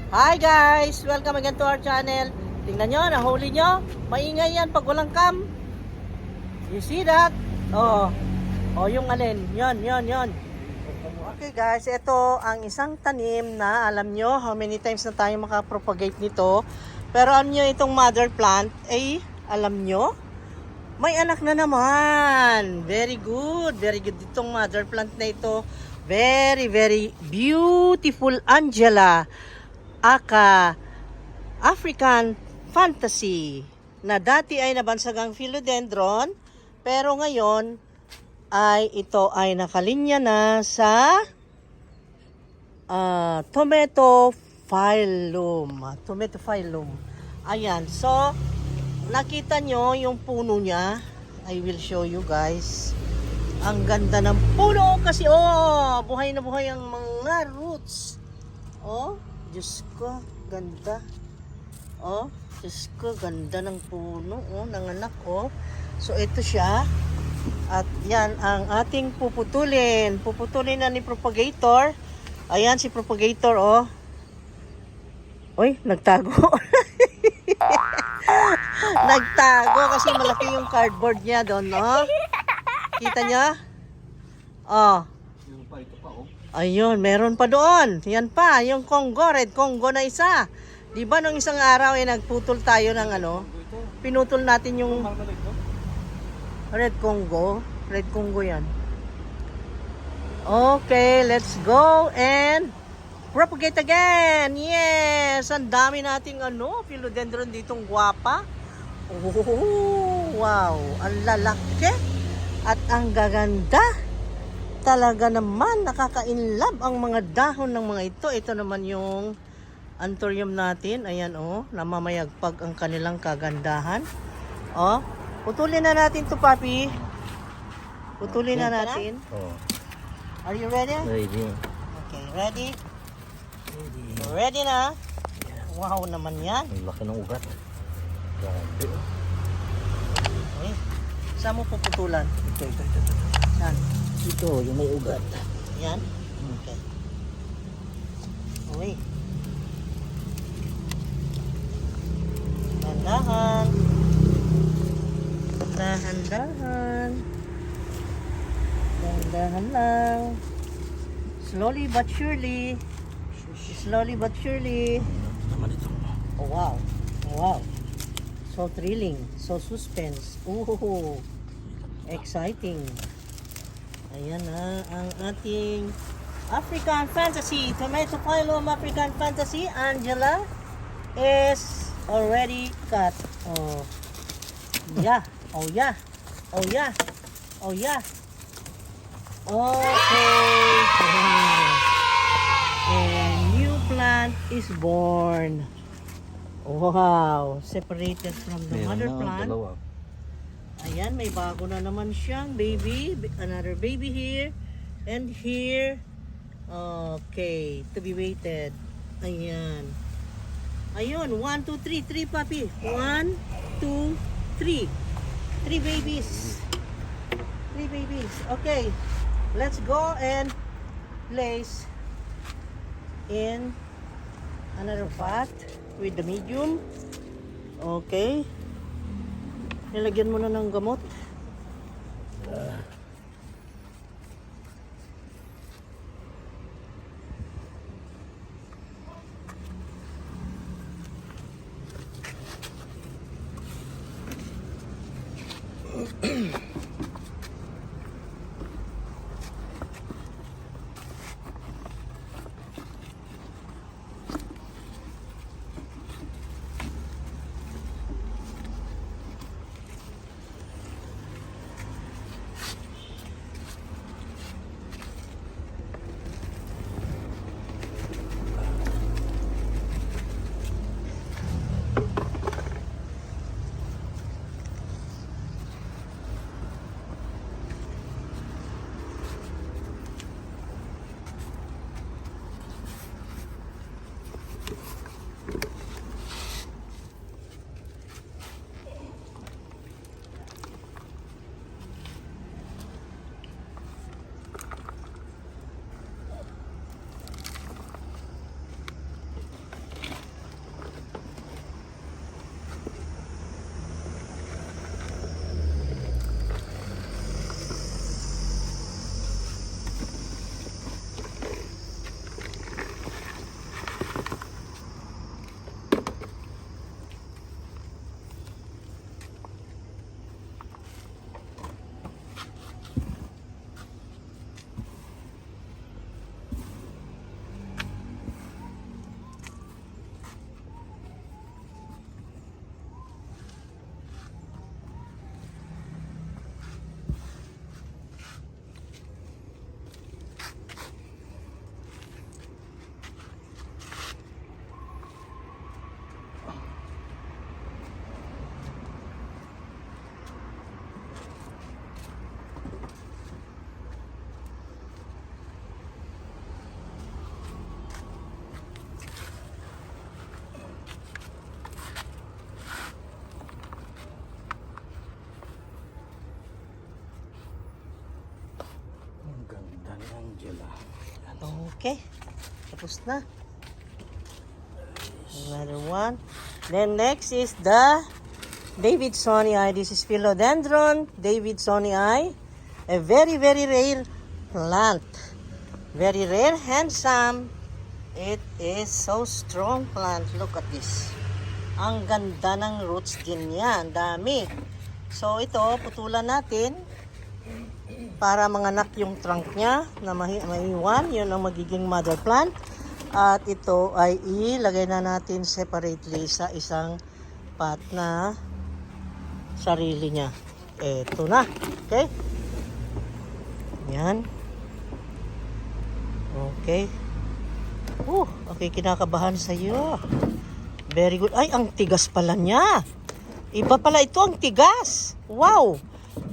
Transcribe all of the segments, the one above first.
Hi guys! Welcome again to our channel. Tingnan nyo, nahuli nyo. Maingay yan pag walang cam. You see that? Oo. O yung alin. Yon. Okay guys, ito ang isang tanim na alam nyo how many times na tayo makapropagate nito. Pero alam nyo itong mother plant, alam nyo, may anak na naman. Very good itong mother plant na ito. Very beautiful Angela aka African Fantasy na dati ay nabansagang philodendron pero ngayon ay ito ay nakalinya na sa tomato phylum. Ayan, so nakita nyo yung puno niya. I will show you guys. Ang ganda ng puno kasi buhay na buhay ang mga roots. Diyos ko, ganda. Diyos ko, ganda ng puno. Nanganak, So, ito siya. At yan ang ating puputulin. Puputulin na ni propagator. Ayan si propagator, Uy, nagtago. Nagtago kasi malaki yung cardboard niya doon, Kita niya? Ayun, meron pa doon. Yan pa, yung Congo, red Congo na isa. Di ba nung isang araw nagputol tayo ng pinutol natin yung red Congo. Red Congo yan. Okay, let's go and propagate again. Yes, ang dami nating philodendron ditong guwapa. Wow, ang lalaki at ang gaganda. Talaga naman, nakaka-inlove ang mga dahon ng mga ito. Ito naman yung anthurium natin. Ayan, namamayagpag ang kanilang kagandahan. Putulin na natin to, papi. Putulin na natin. Are you ready? Ready. Okay, ready? Ready na? Wow naman yan. Ang laki ng ugat. Grabe. Okay. Saan mo puputulan? Ito. Saan? Ito, yung may ugat. Yan? Okay. Uy. Dahan-dahan. Dahan-dahan. Dahan-dahan lang. Slowly but surely. Slowly but surely. Naman ito. Oh, wow. Wow. So thrilling. So suspense. Ooh. Exciting. Ayan ang ating African Fantasy. Tomato phylum African Fantasy. Angela is already cut. Yeah. Okay. And new plant is born. Wow. Separated from the mother plant. Dalawa. Ayan, may bago na naman siyang baby. Another baby here. And here. Okay. To be waited. Ayan. Ayun. 1, 2, 3. 3, papi. 1, 2, 3. 3 babies. 3 babies. Okay. Let's go and place in another pot with the medium. Okay. Nilagyan mo na ng gamot. Okay. Tapos na. Another one. Then next is the Davidsonii. This is Philodendron Davidsonii. A very, very rare plant. Very rare, handsome. It is so strong plant. Look at this. Ang ganda ng roots din niya. Ang dami. So ito, putulan natin para manganak yung trunk niya na maiwan. Yun ang magiging mother plant. At ito ay ilagay na natin separately sa isang pot na sarili niya. Ito na. Okay? Yan. Okay. Okay, kinakabahan sa iyo. Very good. Ay, ang tigas pala niya. Iba pala ito, ang tigas. Wow.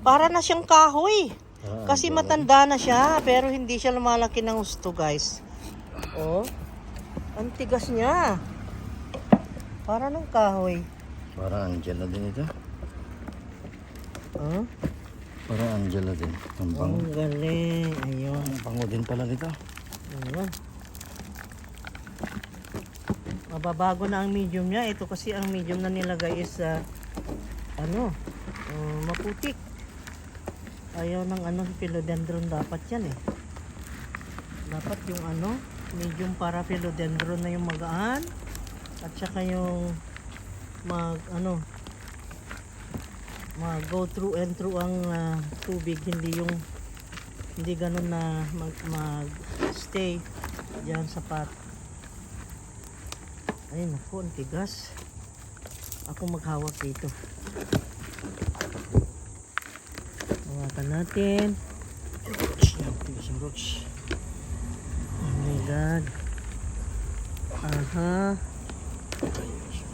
Para na siyang kahoy. Kasi matanda na siya, pero hindi siya lumalaki ng gusto, guys. Oh. Ang tigas niya. Para ng kahoy. Para Angela din ito. Huh? Para Angela din. Ang bango. Ang galing. Ayun. Ang bango din pala nito. Ayun. Mababago na ang medium niya. Ito kasi ang medium na nilagay is maputik. Ayaw ng philodendron dapat yan eh. Dapat yung medium para philodendron na yung magaan at saka yung go through and through ang tubig, hindi ganun na mag-stay diyan sa pot. Ay naku, ang tigas. Ako maghawak dito. Hawakan natin. Oh my God. Aha.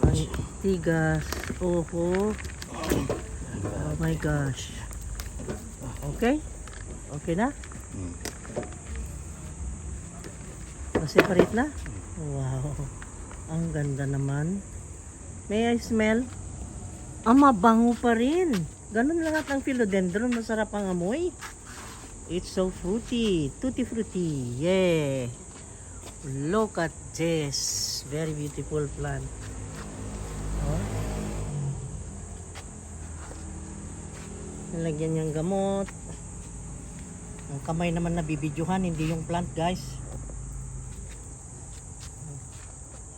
Ang tigas. Oho. Oh my gosh. Okay? Okay na? Separate na? Wow. Ang ganda naman. May I smell? Mabango pa rin. Ganun lahat ng philodendron. Masarap ang amoy. It's so fruity. Tutti frutti. Yeah. Look at this. Very beautiful plant. Oh. Nalagyan niyang gamot. Ang kamay naman na bibidyohan, hindi yung plant, guys.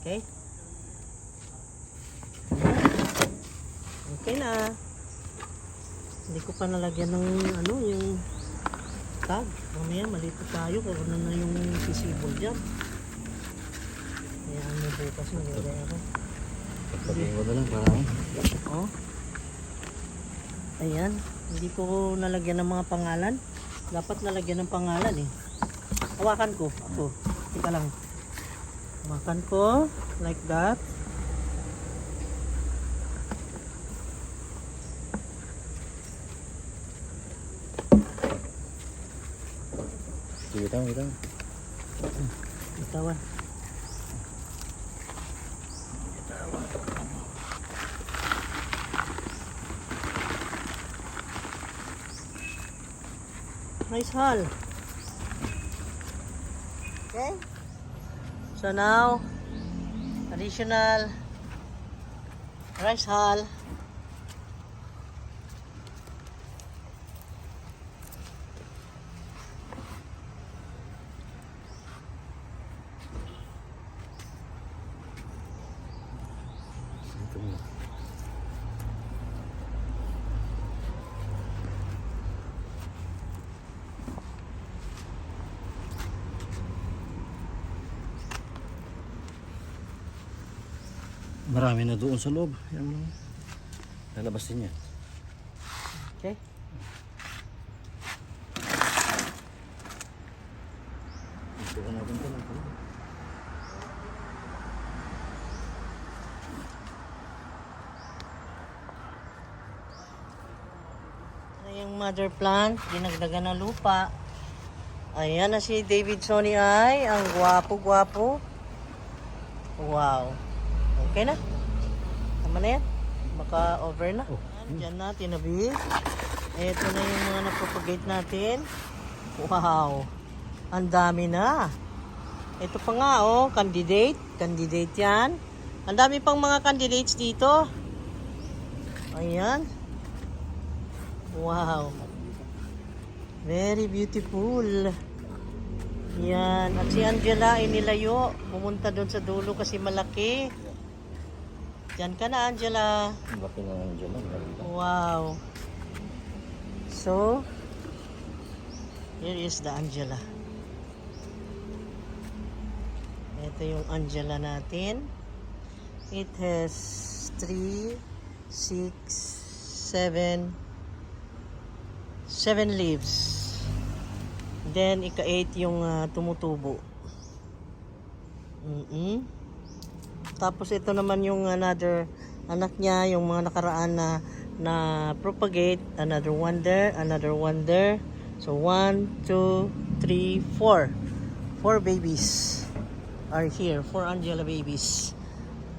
Okay? Okay na. Hindi ko pa nalagyan ng yung tag. Mamaya malito tayo kung ano na yung visible dyan. Kaya ano bukas nilagay ako. Pagpagin ko na lang para Oh. Ayan. Hindi ko nalagyan ng mga pangalan. Dapat nalagyan ng pangalan eh. Hawakan ko. Ako. Tika lang. Hawakan ko. Like that. Kita. Bitawan. Nice haul. Okay. So now, additional rice hull. Marami na doon sa loob. Yan lang. Lalabas din yan. Okay. Ito ka natin ito lang. Yung mother plant, dinagdagan ng lupa. Ayan na si Davidsonii. Ang gwapo-gwapo. Wow. Okay na. Tama na yan. Baka over na. Diyan na, tinabi. Ito na yung mga napropagate natin. Wow. Ang dami na. Ito pa nga, oh, candidate. Candidate yan. Ang dami pang mga candidates dito. Ayan. Wow. Very beautiful. Yan. At si Angela ay nilayo. Pumunta doon sa dulo kasi malaki. Diyan ka na, Angela. Laki na lang dyan lang. Wow. So, here is the Angela. Ito yung Angela natin. It has 3, 6, 7 leaves. Then, ika-8 yung tumutubo. Tapos, ito naman yung another anak niya, yung mga nakaraan na propagate. Another one there, another one there. So, 1, 2, 3, 4. 4 babies are here. 4 Angela babies.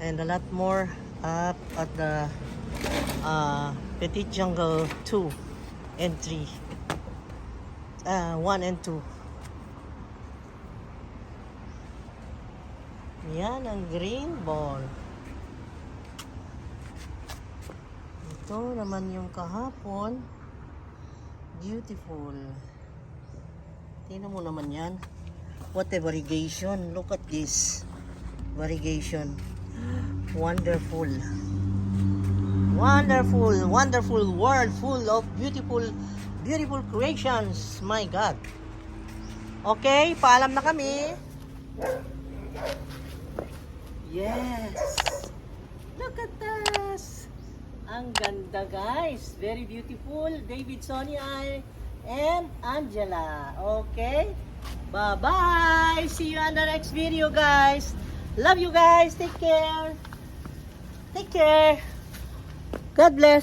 And a lot more up at the Petit Jungle 2 and 3. 1 and 2. Yan ang green ball. Ito naman yung kahapon. Beautiful. Tingnan mo naman yan. What a variegation. Look at this. Variegation. Wonderful. Wonderful, wonderful world full of beautiful, beautiful creations. My God. Okay, paalam na kami. Yes. Look at this. Ang ganda, guys. Very beautiful. David, Sonia, and Angela. Okay. Bye-bye. See you on the next video, guys. Love you guys. Take care. Take care. God bless.